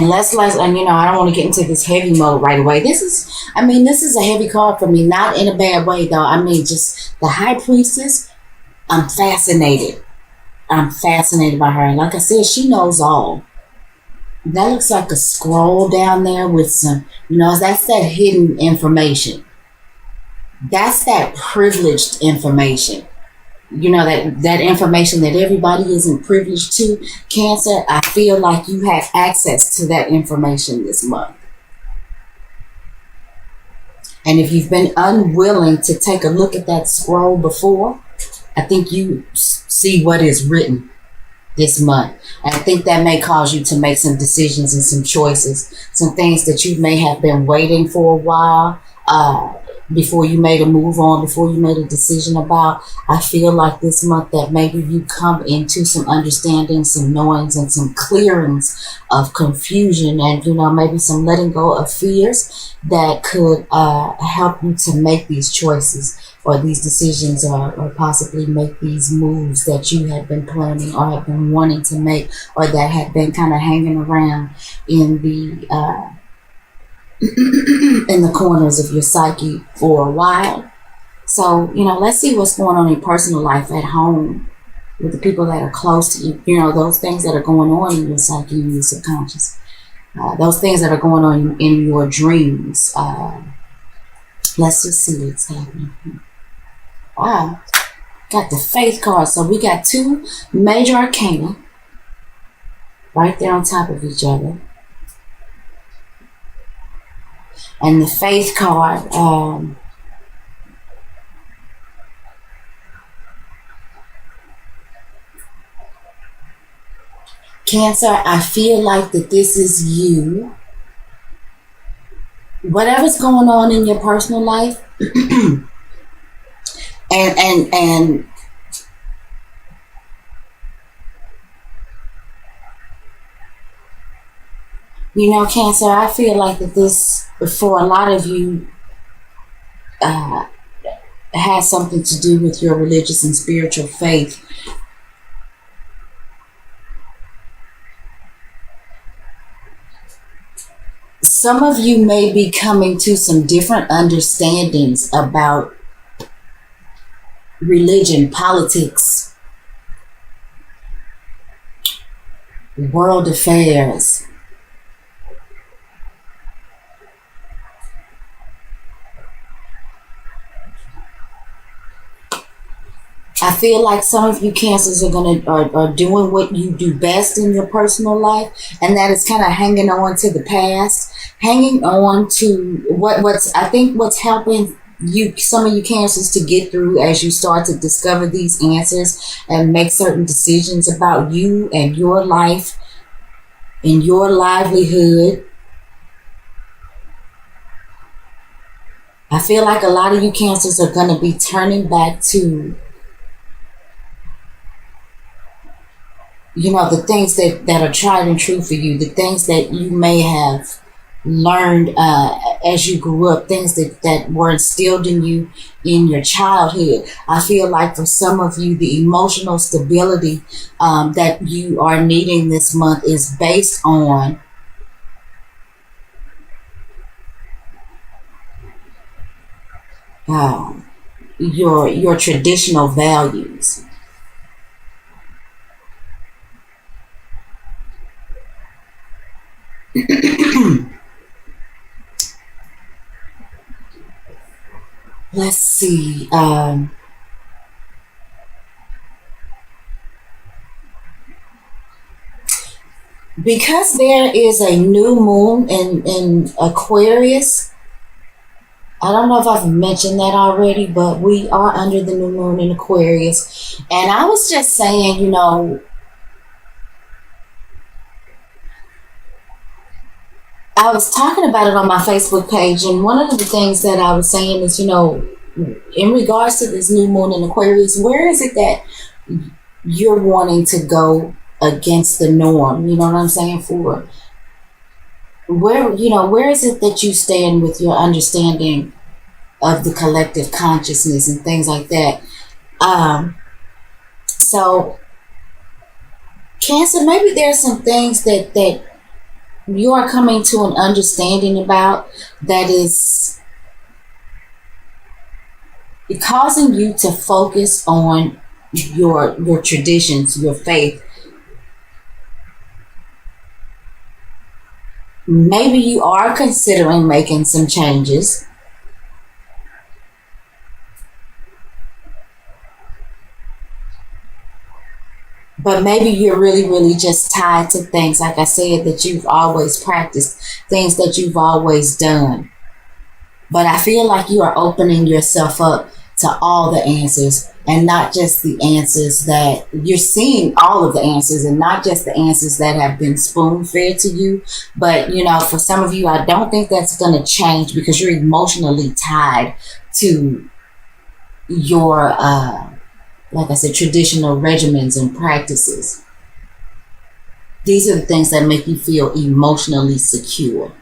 And and I don't want to get into this heavy mode right away. This is a heavy card for me, not in a bad way though. I mean, just the High Priestess. I'm fascinated. I'm fascinated by her. And like I said, she knows all. That looks like a scroll down there with some, that's that hidden information. That's that privileged information. That information that everybody isn't privileged to. Cancer, I feel like you have access to that information this month. And if you've been unwilling to take a look at that scroll before, I think you see what is written this month. And I think that may cause you to make some decisions and some choices, some things that you may have been waiting for a while, before you made a move on, before you made a decision about. I feel like this month that maybe you come into some understanding, some knowings, and some clearings of confusion, and maybe some letting go of fears that could help you to make these choices or these decisions, or possibly make these moves that you have been planning or have been wanting to make, or that have been kind of hanging around in the in the corners of your psyche for a while. So, let's see what's going on in personal life at home with the people that are close to you. Those things that are going on in your psyche, in your subconscious. Those things that are going on in your dreams. Let's just see what's happening. Wow. Got the Faith card. So we got two major arcana right there on top of each other. And the Faith card, Cancer, I feel like that this is you. Whatever's going on in your personal life, and Cancer, I feel like that this, for a lot of you, has something to do with your religious and spiritual faith. Some of you may be coming to some different understandings about religion, politics, world affairs. I feel like some of you Cancers are doing what you do best in your personal life, and that is kind of hanging on to the past, hanging on to what's helping you, some of you Cancers, to get through as you start to discover these answers and make certain decisions about you and your life and your livelihood. I feel like a lot of you Cancers are going to be turning back to the things that are tried and true for you, the things that you may have learned as you grew up, things that were instilled in you in your childhood. I feel like for some of you, the emotional stability that you are needing this month is based on your traditional values. Let's see. Because there is a new moon in Aquarius. I don't know if I've mentioned that already, but we are under the new moon in Aquarius. And I was just saying, I was talking about it on my Facebook page, and one of the things that I was saying is, in regards to this new moon in Aquarius, where is it that you're wanting to go against the norm? You know what I'm saying? For where is it that you stand with your understanding of the collective consciousness and things like that? So Cancer, maybe there's some things that you are coming to an understanding about that is causing you to focus on your traditions, your faith. Maybe you are considering making some changes, but maybe you're really, really just tied to things, like I said, that you've always practiced, things that you've always done. But I feel like you are opening yourself up to all the answers, and not just the answers that you're seeing, all of the answers, and not just the answers that have been spoon fed to you. But, for some of you, I don't think that's going to change because you're emotionally tied to your, like I said, traditional regimens and practices. These are the things that make you feel emotionally secure.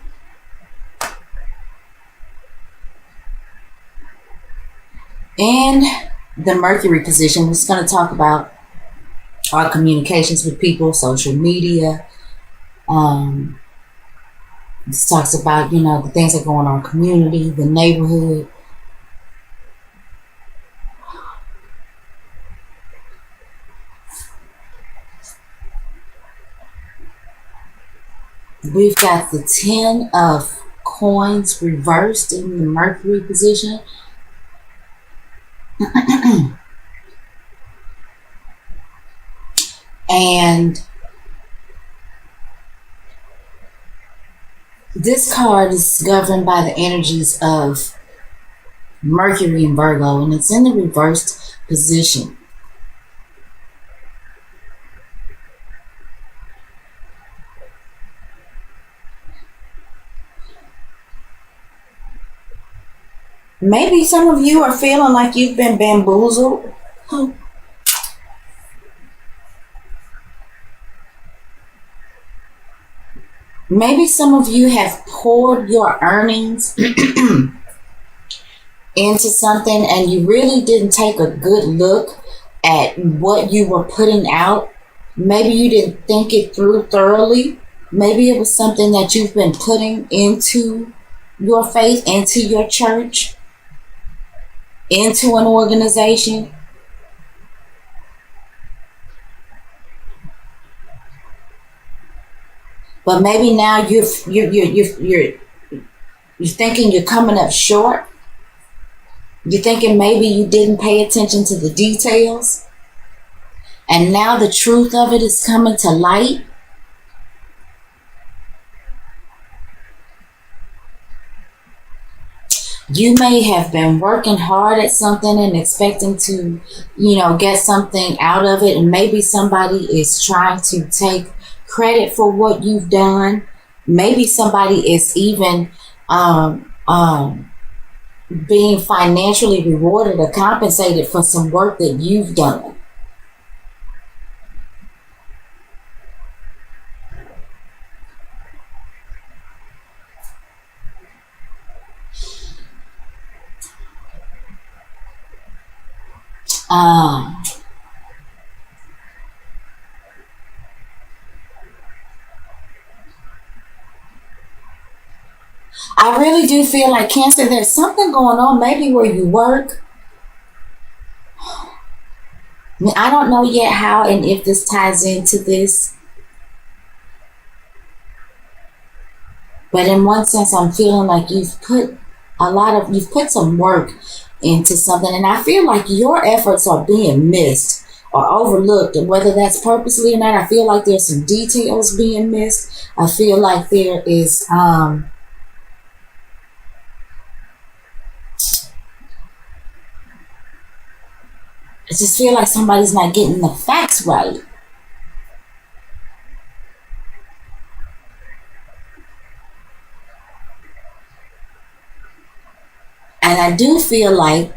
In the Mercury position, we're just going to talk about our communications with people, social media. This talks about, the things that go on in our community, the neighborhood. We've got the 10 of coins reversed in the Mercury position. And this card is governed by the energies of Mercury and Virgo, and it's in the reversed position. Maybe some of you are feeling like you've been bamboozled. Maybe some of you have poured your earnings into something and you really didn't take a good look at what you were putting out. Maybe you didn't think it through thoroughly. Maybe it was something that you've been putting into your faith, into your church, into an organization. But maybe now you're thinking you're coming up short. You're thinking maybe you didn't pay attention to the details. And now the truth of it is coming to light. You may have been working hard at something and expecting to, get something out of it. And maybe somebody is trying to take credit for what you've done. Maybe somebody is even being financially rewarded or compensated for some work that you've done. I really do feel like, Cancer, there's something going on maybe where you work. I don't know yet how and if this ties into this. But in one sense, I'm feeling like you've put some work into something. And I feel like your efforts are being missed or overlooked. And whether that's purposely or not, I feel like there's some details being missed. I feel like there is, I just feel like somebody's not getting the facts right. And I do feel like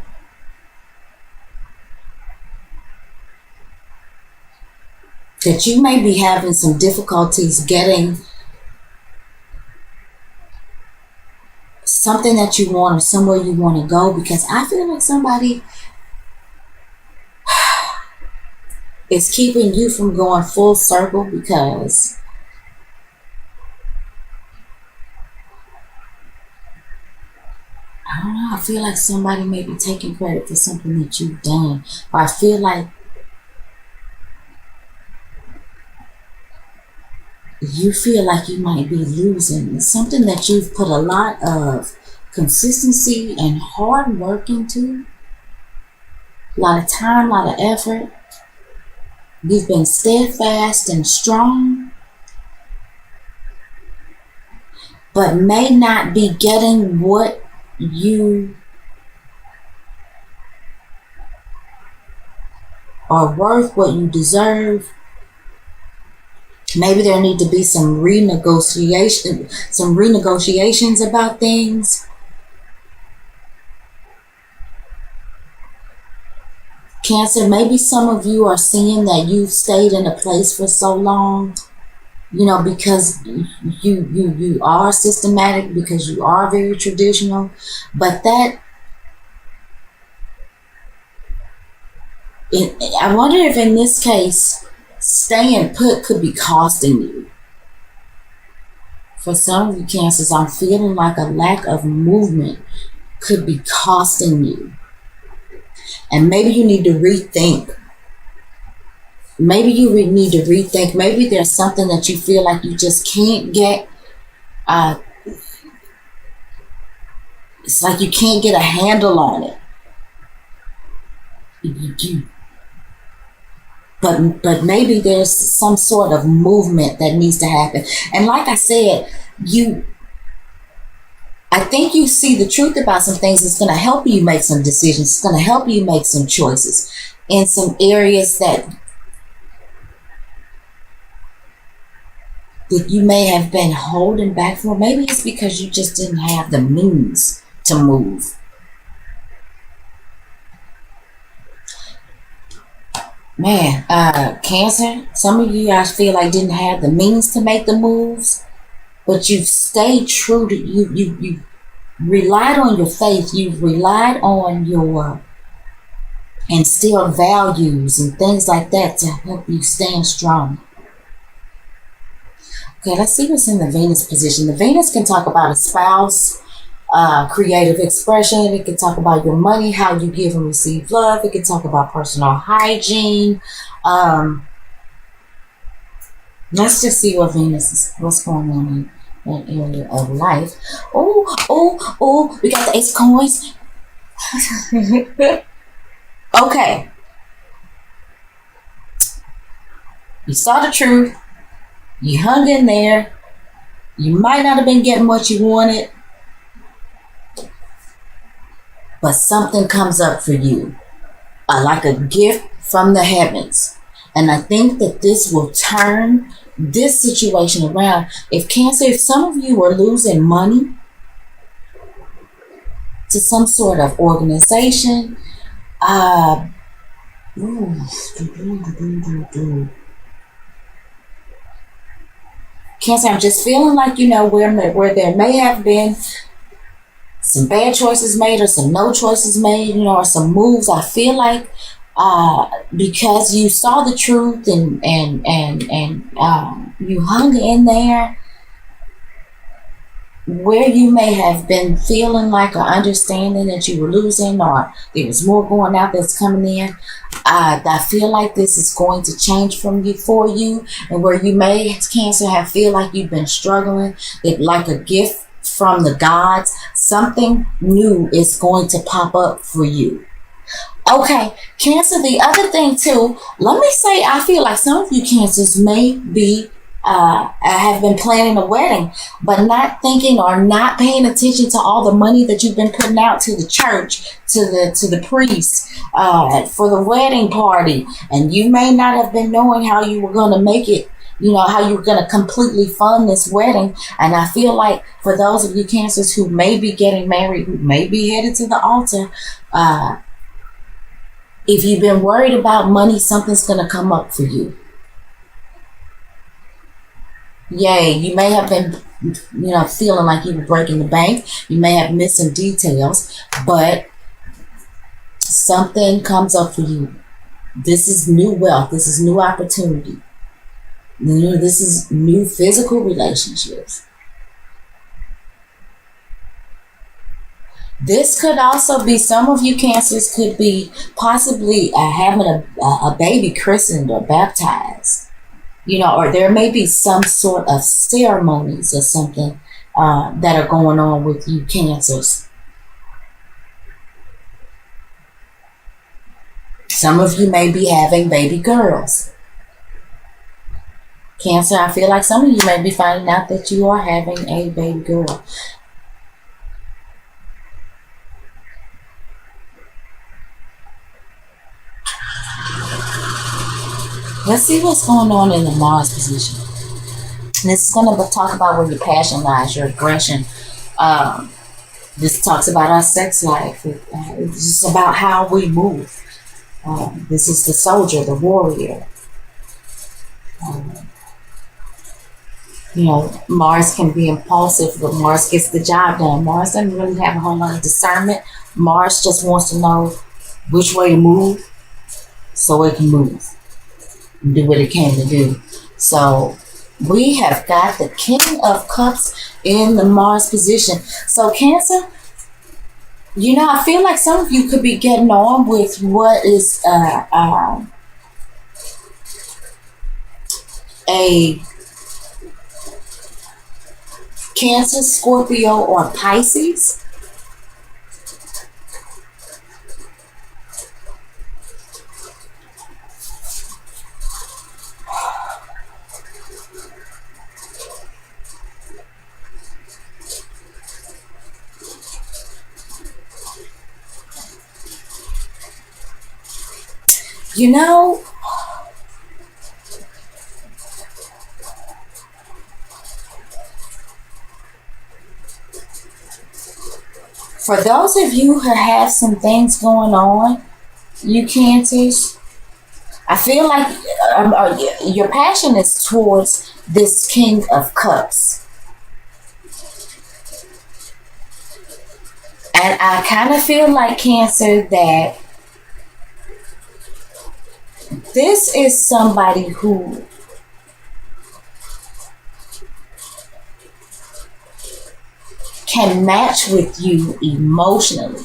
that you may be having some difficulties getting something that you want or somewhere you want to go, because I feel like somebody is keeping you from going full circle because I feel like somebody may be taking credit for something that you've done. Or I feel like you might be losing. It's something that you've put a lot of consistency and hard work into. A lot of time, a lot of effort. You've been steadfast and strong, but may not be getting what you are worth, what you deserve. Maybe there need to be some renegotiations about things. Cancer, maybe some of you are seeing that you've stayed in a place for so long, because you are systematic, because you are very traditional, but I wonder if in this case, staying put could be costing you. For some of you Cancers, I'm feeling like a lack of movement could be costing you. And maybe you need to rethink. Maybe there's something that you feel like you just can't get. It's like you can't get a handle on it. But maybe there's some sort of movement that needs to happen. And like I said, I think you see the truth about some things. It's going to help you make some decisions. It's going to help you make some choices in some areas that you may have been holding back for. Maybe it's because you just didn't have the means to move. Man, Cancer, some of you I feel like didn't have the means to make the moves, but you've stayed true to you relied on your faith, you've relied on your instilled values and things like that to help you stand strong. Okay, let's see what's in the Venus position. The Venus can talk about a spouse, creative expression. It can talk about your money, how you give and receive love. It can talk about personal hygiene. Let's just see what what's going on in that area of life. Oh, we got the Ace of Coins. Okay. You saw the truth. You hung in there. You might not have been getting what you wanted, but something comes up for you, like a gift from the heavens. And I think that this will turn this situation around. If some of you are losing money to some sort of organization, Cancer, I'm just feeling like, where there may have been some bad choices made or some no choices made, or some moves. I feel like because you saw the truth and you hung in there, where you may have been feeling like or understanding that you were losing or there was more going out that's coming in, I feel like this is going to change for you, and where you may, Cancer, feel like you've been struggling, that like a gift from the gods, something new is going to pop up for you. Okay, Cancer, the other thing too, let me say, I feel like some of you Cancers may be have been planning a wedding, but not thinking or not paying attention to all the money that you've been putting out to the church, to the priest, for the wedding party. And you may not have been knowing how you were going to make it, how you were going to completely fund this wedding. And I feel like for those of you Cancers who may be getting married, who may be headed to the altar, if you've been worried about money, something's going to come up for you. Yay, you may have been, feeling like you were breaking the bank. You may have missed some details, but something comes up for you. This is new wealth. This is new opportunity. This is new physical relationships. This could also be, some of you cancers could be possibly having a baby christened or baptized, or there may be some sort of ceremonies or something that are going on with you cancers. Some of you may be having baby girls. Cancer, I feel like some of you may be finding out that you are having a baby girl. Let's see what's going on in the Mars position. This is going to talk about where your passion lies, your aggression. This talks about our sex life. It's just about how we move. This is the soldier, the warrior. Mars can be impulsive, but Mars gets the job done. Mars doesn't really have a whole lot of discernment. Mars just wants to know which way to move so it can move and do what it came to do. So we have got the King of Cups in the Mars position. So Cancer, I feel like some of you could be getting on with what is a Cancer, Scorpio, or Pisces. For those of you who have some things going on, you Cancers, I feel like your passion is towards this King of Cups. And I kind of feel like, Cancer, that this is somebody who can match with you emotionally.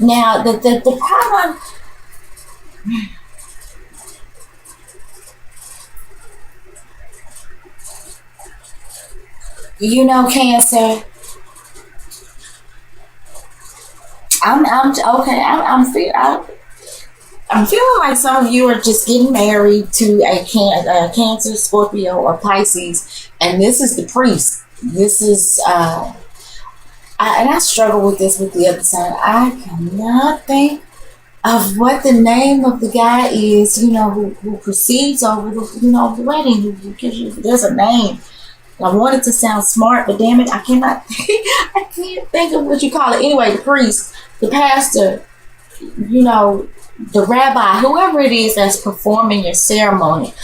Now, the problem, Cancer, I'm feeling like some of you are just getting married to a Cancer, Scorpio, or Pisces, and this is the priest. This is and I struggle with this with the other side. I cannot think of what the name of the guy is, who proceeds over the wedding, who gives you, there's a name. I want it to sound smart, but damn it, I cannot I can't think of what you call it. Anyway, the priest, the pastor, the rabbi, whoever it is that's performing your ceremony.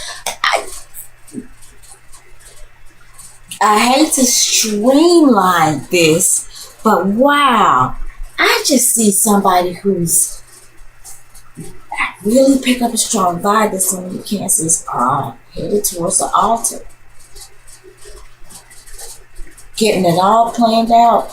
I hate to streamline this, but wow, I just see somebody who's really pick up a strong vibe that some of you Cancers are headed towards the altar. Getting it all planned out.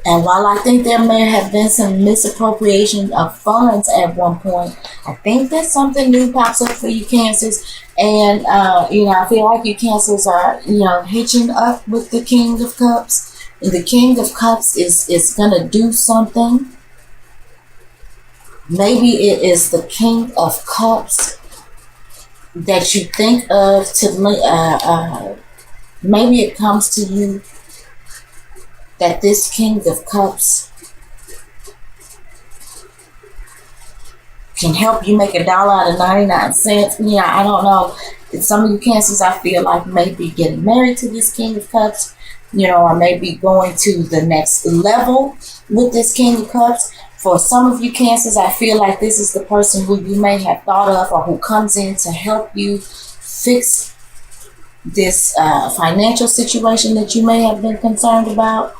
And while I think there may have been some misappropriation of funds at one point, I think that something new pops up for you Cancers. And, I feel like you Cancers are, hitching up with the King of Cups. And the King of Cups is going to do something. Maybe it is the King of Cups that you think of to, maybe it comes to you that this King of Cups can help you make $1 out of 99 cents. I don't know. Some of you Cancers, I feel like, may be getting married to this King of Cups, or maybe going to the next level with this King of Cups. For some of you Cancers, I feel like this is the person who you may have thought of, or who comes in to help you fix this financial situation that you may have been concerned about.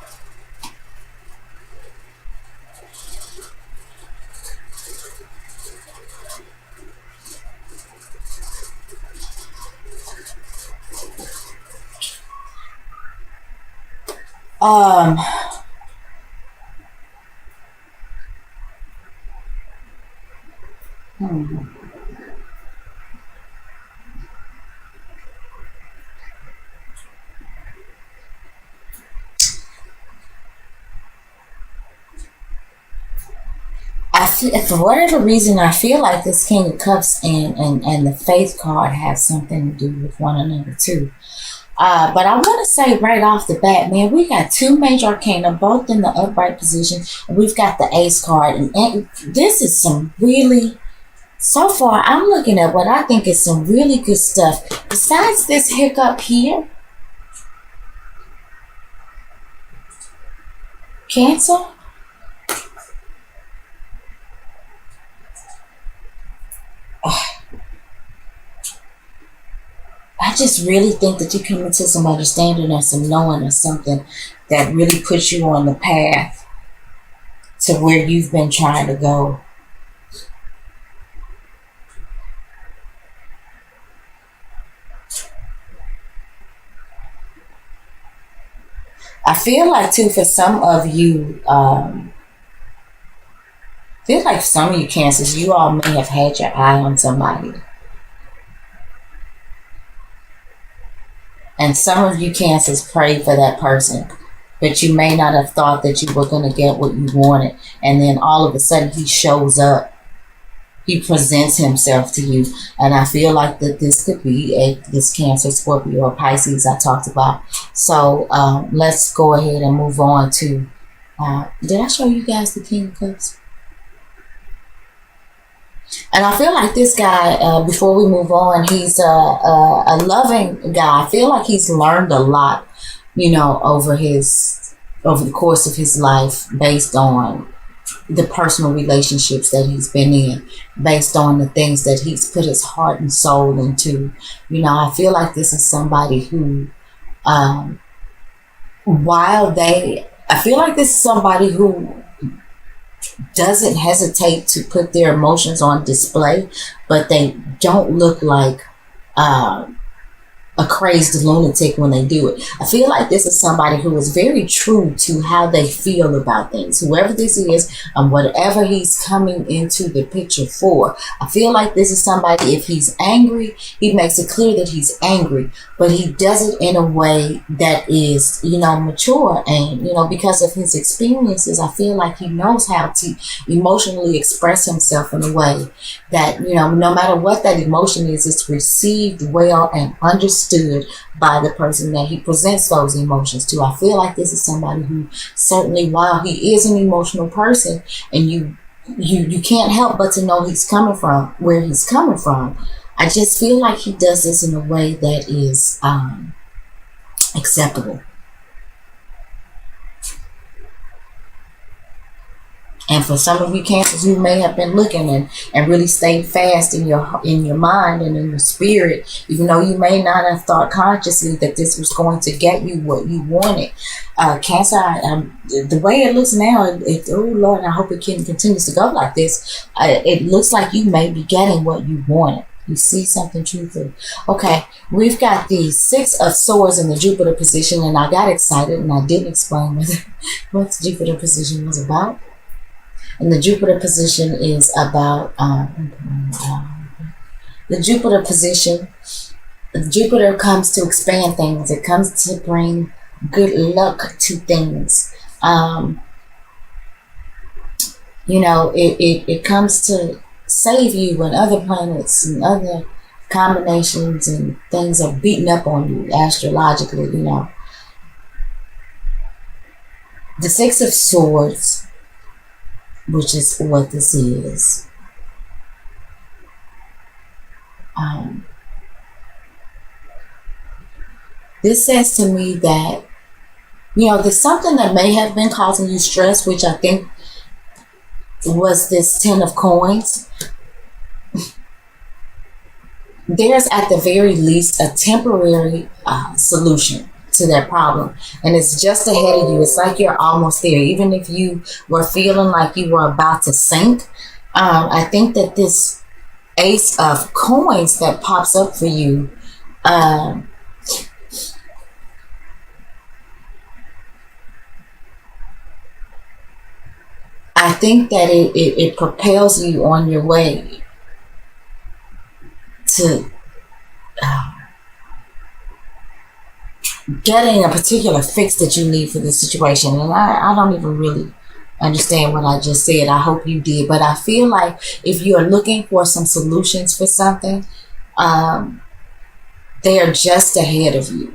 for whatever reason, I feel like this King of Cups and the Faith card have something to do with one another too. But I want to say right off the bat, man, we got two major arcana, both in the upright position, and we've got the Ace card, and this is some really. So far, I'm looking at what I think is some really good stuff. Besides this hiccup here, Cancer. I just really think that you come into some understanding or some knowing or something that really puts you on the path to where you've been trying to go. I feel like too for some of you, feel like some of you Cancers, you all may have had your eye on somebody. And some of you Cancers prayed for that person, but you may not have thought that you were going to get what you wanted. And then all of a sudden he shows up. He presents himself to you. And I feel like that this could be this Cancer, Scorpio, or Pisces I talked about. So let's go ahead and move on to, did I show you guys the King of Cups? And I feel like this guy, before we move on, he's a loving guy. I feel like he's learned a lot, you know, over the course of his life, based on the personal relationships that he's been in, based on the things that he's put his heart and soul into. You know, I feel like this is somebody who, I feel like this is somebody who doesn't hesitate to put their emotions on display, but they don't look like a crazed lunatic when they do it. I feel like this is somebody who is very true to how they feel about things, whoever this is and whatever he's coming into the picture for. I feel like this is somebody, if he's angry, he makes it clear that he's angry, but he does it in a way that is, you know, mature. And, you know, because of his experiences, I feel like he knows how to emotionally express himself in a way that, you know, no matter what that emotion is, it's received well and understood by the person that he presents those emotions to. I feel like this is somebody who certainly, while he is an emotional person, and you can't help but to know he's coming from where he's coming from, I just feel like he does this in a way that is acceptable. And for some of you Cancers who may have been looking and really stayed fast in your mind and in your spirit, even though you may not have thought consciously that this was going to get you what you wanted. Cancer, the way it looks now, oh Lord, I hope it continues to go like this. It looks like you may be getting what you wanted. You see something truthful. Okay, we've got the Six of Swords in the Jupiter position, and I got excited and I didn't explain what the Jupiter position was about. And the Jupiter position is about the Jupiter position. Jupiter comes to expand things. It comes to bring good luck to things. You know, it comes to save you when other planets and other combinations and things are beating up on you astrologically, you know. The Six of Swords, which is what this is. This says to me that, you know, there's something that may have been causing you stress, which I think was this Ten of Coins. There's at the very least a temporary solution to that problem, and it's just ahead of you. It's like you're almost there. Even if you were feeling like you were about to sink, I think that this Ace of Coins that pops up for you, I think that it propels you on your way to getting a particular fix that you need for this situation. And I don't even really understand what I just said. I hope you did. But I feel like if you're looking for some solutions for something, they are just ahead of you.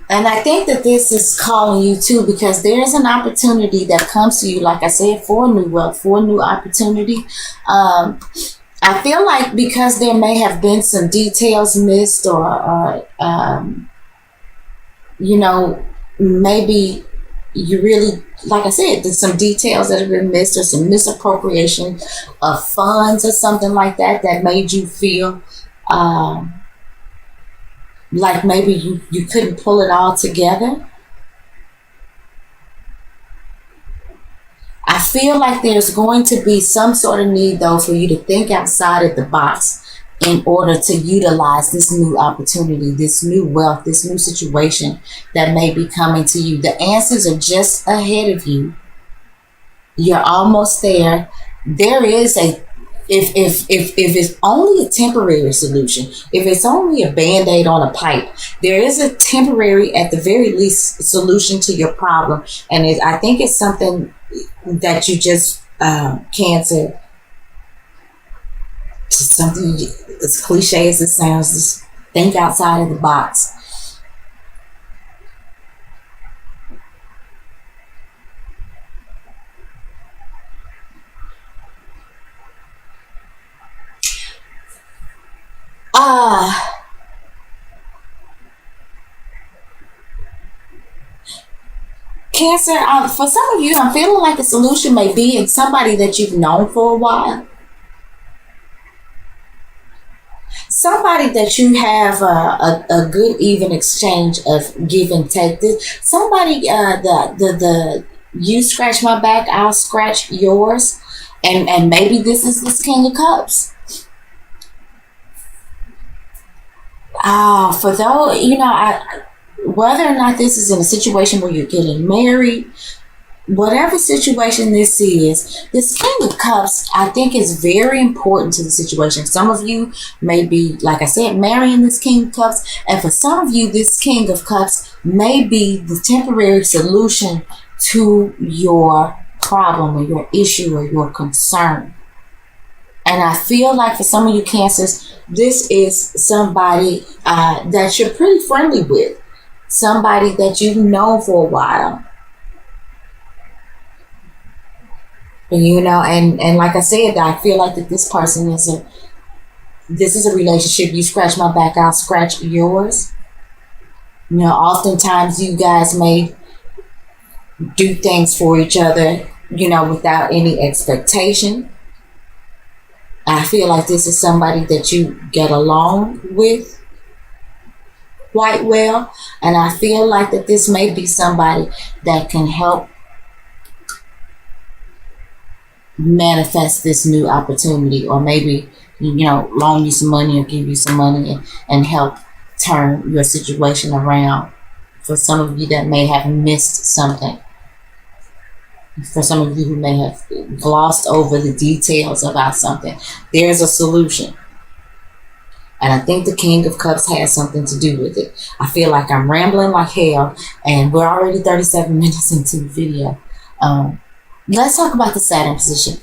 And I think that this is calling you too, because there's an opportunity that comes to you, like I said, for new wealth, for new opportunity. I feel like because there may have been some details missed, or you know, maybe you really, like I said, there's some details that have been missed, or some misappropriation of funds or something like that that made you feel like maybe you couldn't pull it all together. I feel like there's going to be some sort of need, though, for you to think outside of the box in order to utilize this new opportunity, this new wealth, this new situation that may be coming to you. The answers are just ahead of you. You're almost there. There is a, if it's only a temporary solution, if it's only a band-aid on a pipe, there is a temporary, at the very least, solution to your problem. And I think it's something that you just Cancer, something as cliche as it sounds, just think outside of the box. uh Cancer, for some of you, I'm feeling like the solution may be in somebody that you've known for a while, somebody that you have a good even exchange of give and take. Somebody, the you scratch my back, I'll scratch yours, and maybe this is this King of Cups. For those, whether or not this is in a situation where you're getting married, whatever situation this is, this King of Cups, I think, is very important to the situation. Some of you may be, like I said, marrying this King of Cups, and for some of you, this King of Cups may be the temporary solution to your problem or your issue or your concern. And I feel like for some of you Cancers, this is somebody that you're pretty friendly with, somebody that you've known for a while. And like I said, I feel like that this person this is a relationship. You scratch my back, I'll scratch yours. Oftentimes you guys may do things for each other, without any expectation. I feel like this is somebody that you get along with quite well. And I feel like that this may be somebody that can help manifest this new opportunity, or maybe, loan you some money or give you some money and help turn your situation around. For some of you that may have missed something, for some of you who may have glossed over the details about something, there's a solution. And I think the King of Cups has something to do with it. I feel like I'm rambling like hell, and we're already 37 minutes into the video. Let's talk about the Saturn position.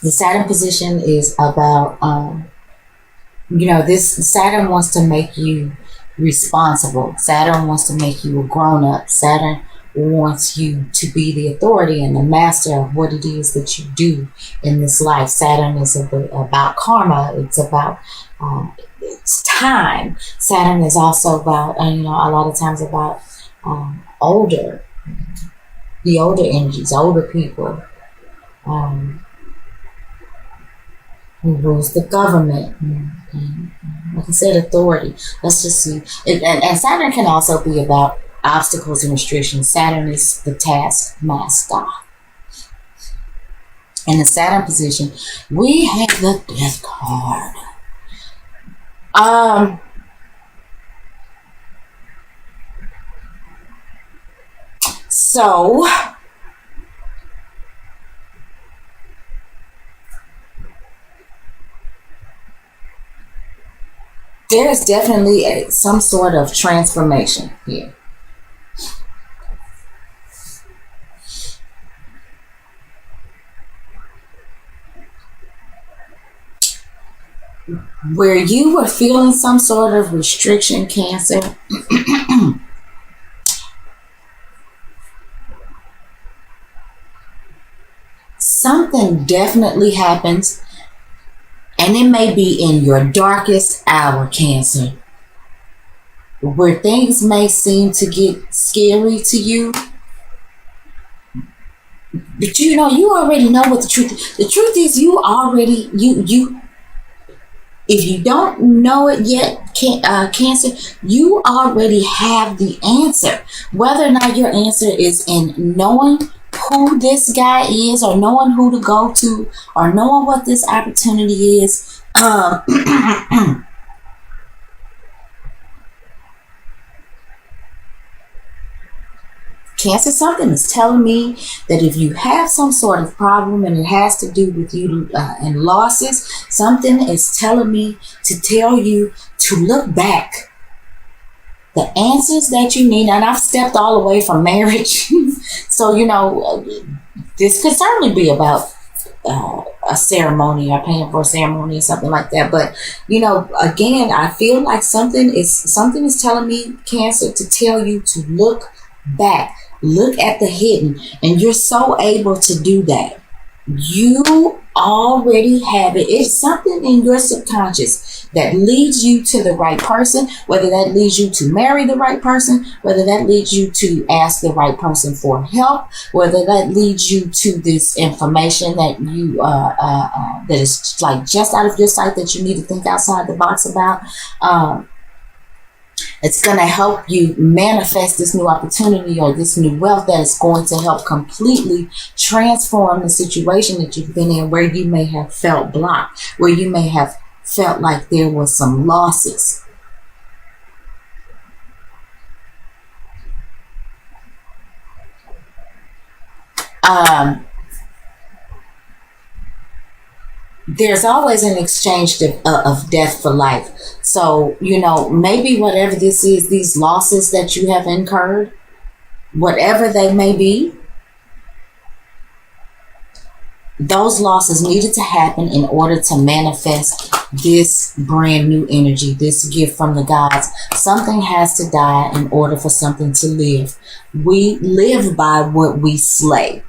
The Saturn position is about, this Saturn wants to make you responsible. Saturn wants to make you a grown-up. Saturn wants you to be the authority and the master of what it is that you do in this life. Saturn is about karma. It's about it's time. Saturn is also about, a lot of times about the older energies, older people, who rules the government. Like I said, authority. Let's just see. And Saturn can also be about obstacles and restrictions. Saturn is the taskmaster. In the Saturn position, we have the Death card. So There's definitely some sort of transformation here. Where you were feeling some sort of restriction, Cancer, something definitely happens, and it may be in your darkest hour, Cancer, where things may seem to get scary to you. But you know, you already know what the truth is. The truth is, you already, if you don't know it yet, Cancer, you already have the answer. Whether or not your answer is in knowing who this guy is, or knowing who to go to, or knowing what this opportunity is. Cancer, something is telling me that if you have some sort of problem and it has to do with you and losses, something is telling me to tell you to look back. The answers that you need, and I've stepped all the way from marriage, so you know, this could certainly be about a ceremony or paying for a ceremony or something like that. But you know, again, I feel like something is telling me, Cancer, to tell you to look back. Look at the hidden, and you're so able to do that. You already have it. It's something in your subconscious that leads you to the right person, whether that leads you to marry the right person, whether that leads you to ask the right person for help, whether that leads you to this information that you that is like just out of your sight that you need to think outside the box about. It's going to help you manifest this new opportunity or this new wealth that is going to help completely transform the situation that you've been in, where you may have felt blocked, where you may have felt like there was some losses. There's always an exchange of death for life. So, you know, maybe whatever this is, these losses that you have incurred, whatever they may be, those losses needed to happen in order to manifest this brand new energy, this gift from the gods. Something has to die in order for something to live. We live by what we slay.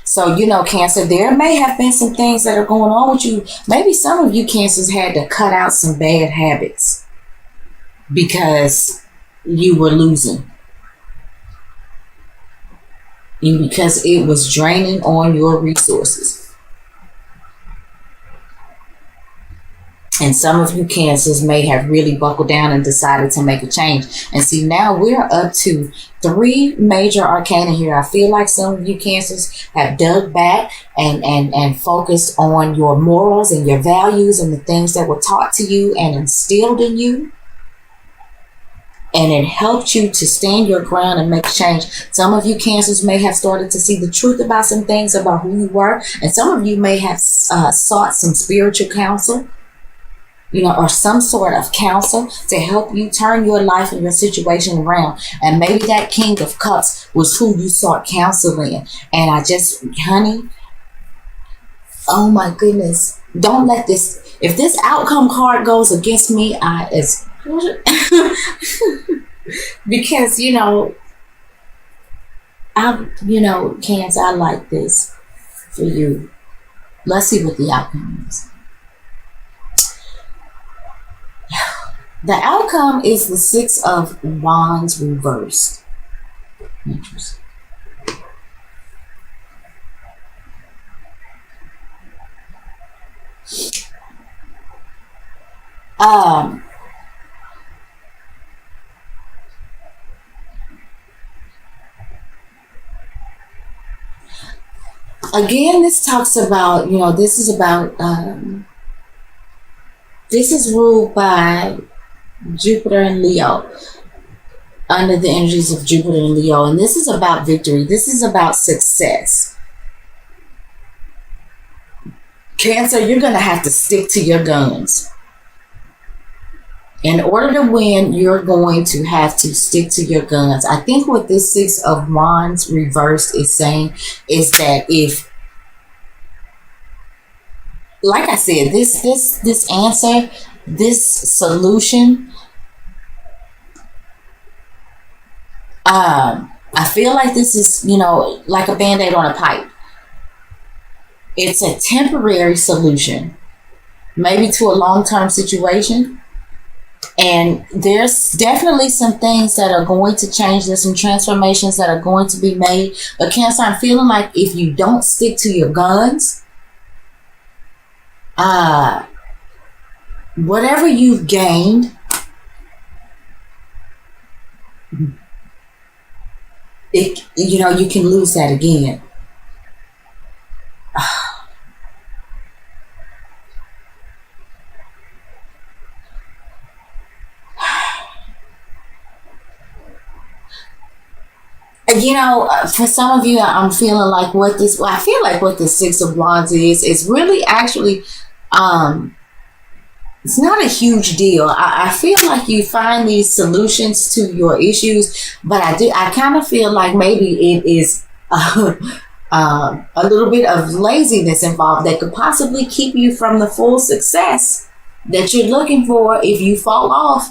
So, you know, Cancer, there may have been some things that are going on with you. Maybe some of you Cancers had to cut out some bad habits because you were losing. And because it was draining on your resources. And some of you Cancers may have really buckled down and decided to make a change. And see, now we're up to 3 major arcana here. I feel like some of you Cancers have dug back and focused on your morals and your values and the things that were taught to you and instilled in you. And it helped you to stand your ground and make change. Some of you Cancers may have started to see the truth about some things about who you were. And some of you may have sought some spiritual counsel, you know, or some sort of counsel to help you turn your life and your situation around. And maybe that King of Cups was who you sought counsel in. And I just, honey, oh my goodness, don't let this, if this outcome card goes against me, because, you know, Cancer, I like this for you. Let's see what the outcome is. The outcome is the 6 of Wands reversed. Interesting. Again, this talks about, you know, this is about, this is ruled by Jupiter and Leo, under the energies of Jupiter and Leo. And this is about victory. This is about success. Cancer, you're going to have to stick to your guns. In order to win, you're going to have to stick to your guns. I think what this Six of Wands reversed is saying is that if, like I said, this answer, this solution, I feel like this is, like a band-aid on a pipe. It's a temporary solution, maybe to a long-term situation. And there's definitely some things that are going to change. There's some transformations that are going to be made. But Cancer, I'm feeling like if you don't stick to your guns, whatever you've gained, you can lose that again. For some of you, I'm feeling like I feel like what the Six of Wands is really actually, it's not a huge deal. I feel like you find these solutions to your issues, but I kind of feel like maybe it is a little bit of laziness involved that could possibly keep you from the full success that you're looking for if you fall off,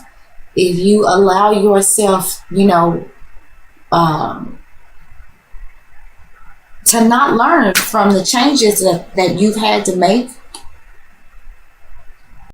if you allow yourself, to not learn from the changes that you've had to make